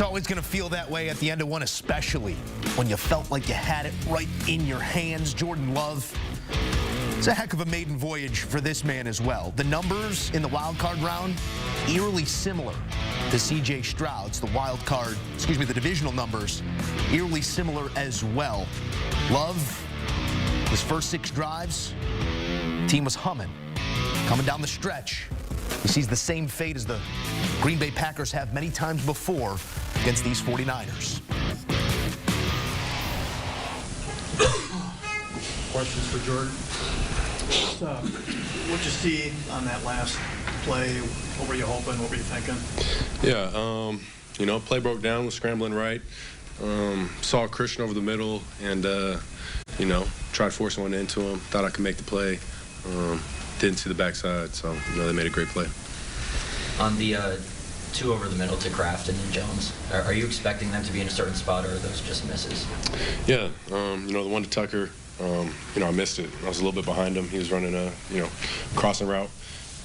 It's always going to feel that way at the end of one, especially when you felt like you had it right in your hands. Jordan Love, it's a heck of a maiden voyage for this man as well. The numbers in the wild card round, eerily similar to C.J. Stroud's. The divisional numbers, eerily similar as well. Love, his first 6 drives, team was humming. Coming down the stretch, he sees the same fate as the Green Bay Packers have many times before against these 49ers. Questions for Jordan? What'd you see on that last play? What were you hoping? What were you thinking? Yeah, play broke down, was scrambling right. Saw Christian over the middle and, tried forcing one into him. Thought I could make the play. Didn't see the backside, so, they made a great play. On the 2 over the middle to Kraft and Jones, are you expecting them to be in a certain spot, or are those just misses? Yeah, the one to Tucker, I missed it. I was a little bit behind him. He was running a, crossing route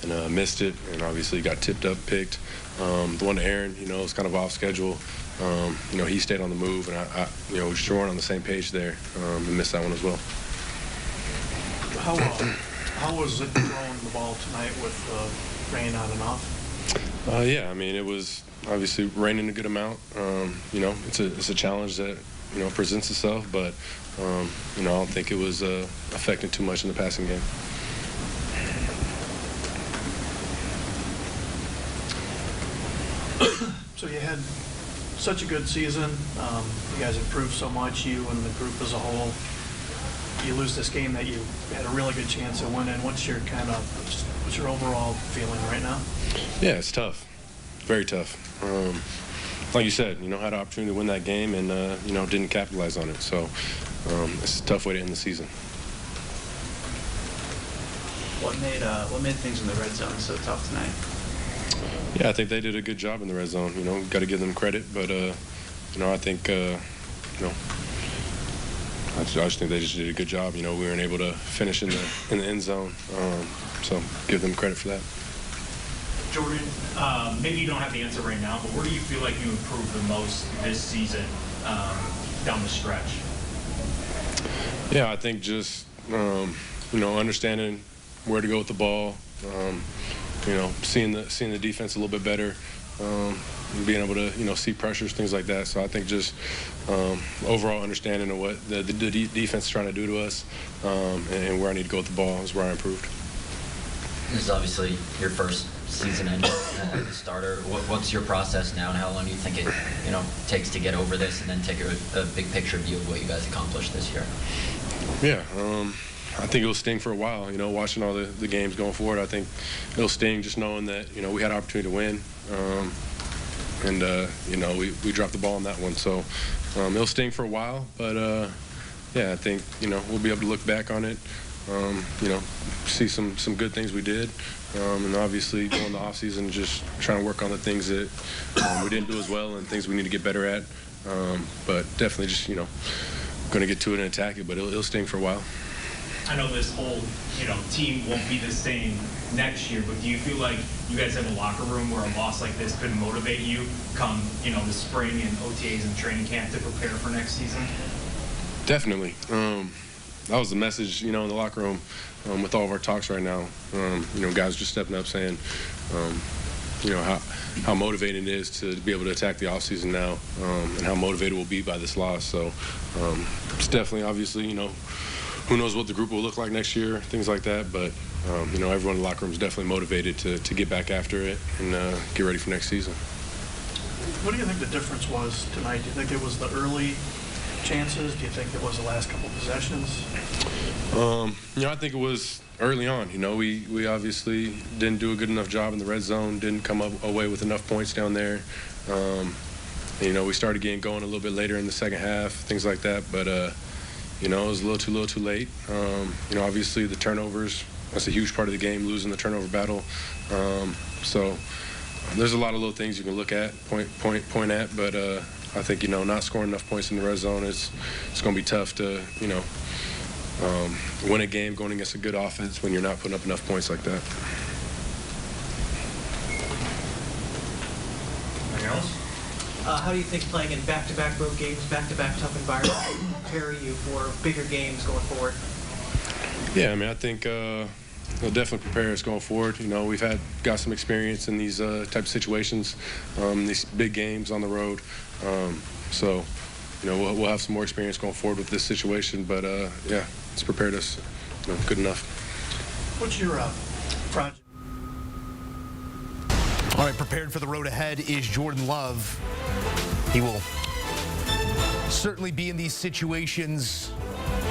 and missed it, and obviously got tipped up, picked. The one to Aaron, was kind of off schedule. He stayed on the move, and I we weren't on the same page there, and missed that one as well. How was it throwing the ball tonight with rain on and off? Yeah, it was obviously raining a good amount. It's a challenge that, presents itself, but, I don't think it was affecting too much in the passing game. So you had such a good season. You guys improved so much, you and the group as a whole. You lose this game that you had a really good chance of winning. What's your overall feeling right now? Yeah, it's tough. Very tough. Like you said, had an opportunity to win that game and, didn't capitalize on it. So it's a tough way to end the season. What made things in the red zone so tough tonight? Yeah, I think they did a good job in the red zone. Got to give them credit, but I think I just think they just did a good job. We weren't able to finish in the end zone, so give them credit for that. Jordan, maybe you don't have the answer right now, but where do you feel like you improved the most this season down the stretch? Yeah, I think just understanding where to go with the ball. Seeing the defense a little bit better, being able to see pressures, things like that. So I think just overall understanding of what the defense is trying to do to us, and where I need to go with the ball is where I improved. This is obviously your first season ending as a starter. What's your process now, and how long do you think it takes to get over this and then take a big picture view of what you guys accomplished this year? Yeah. I think it'll sting for a while, watching all the games going forward. I think it'll sting just knowing that, we had an opportunity to win. We dropped the ball on that one. So it'll sting for a while. But, yeah, I think, we'll be able to look back on it, see some good things we did. And obviously during the offseason, just trying to work on the things that we didn't do as well and things we need to get better at. But definitely just, going to get to it and attack it. But it'll sting for a while. I know this whole, team won't be the same next year, but do you feel like you guys have a locker room where a loss like this could motivate you come, the spring and OTAs and training camp to prepare for next season? Definitely. That was the message, in the locker room with all of our talks right now. Guys just stepping up saying, how motivating it is to be able to attack the offseason now, and how motivated we'll be by this loss. So it's definitely, obviously, who knows what the group will look like next year, things like that. But, everyone in the locker room is definitely motivated to get back after it and get ready for next season. What do you think the difference was tonight? Do you think it was the early chances? Do you think it was the last couple possessions? I think it was early on. We obviously didn't do a good enough job in the red zone, didn't come away with enough points down there. We started getting going a little bit later in the second half, things like that. But, it was a little too late. Obviously the turnovers, that's a huge part of the game, losing the turnover battle. So there's a lot of little things you can look at, point at, but I think, not scoring enough points in the red zone, it's going to be tough to, win a game going against a good offense when you're not putting up enough points like that. Anything else? How do you think playing in back-to-back road games, back-to-back tough environments will prepare you for bigger games going forward? Yeah, I mean, I think it'll definitely prepare us going forward. You know, we've got some experience in these type of situations, these big games on the road. So, you know, we'll have some more experience going forward with this situation. But yeah, it's prepared us, you know, good enough. What's your project? All right, prepared for the road ahead is Jordan Love. He will certainly be in these situations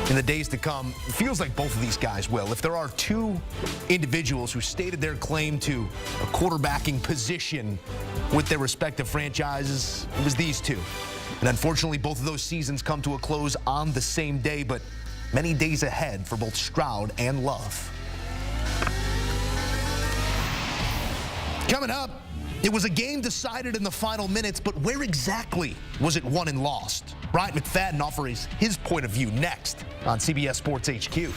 in the days to come. It feels like both of these guys will. If there are two individuals who stated their claim to a quarterbacking position with their respective franchises, it was these two. And unfortunately, both of those seasons come to a close on the same day, but many days ahead for both Stroud and Love. Coming up, it was a game decided in the final minutes, but where exactly was it won and lost? Bryant McFadden offers his point of view next on CBS Sports HQ.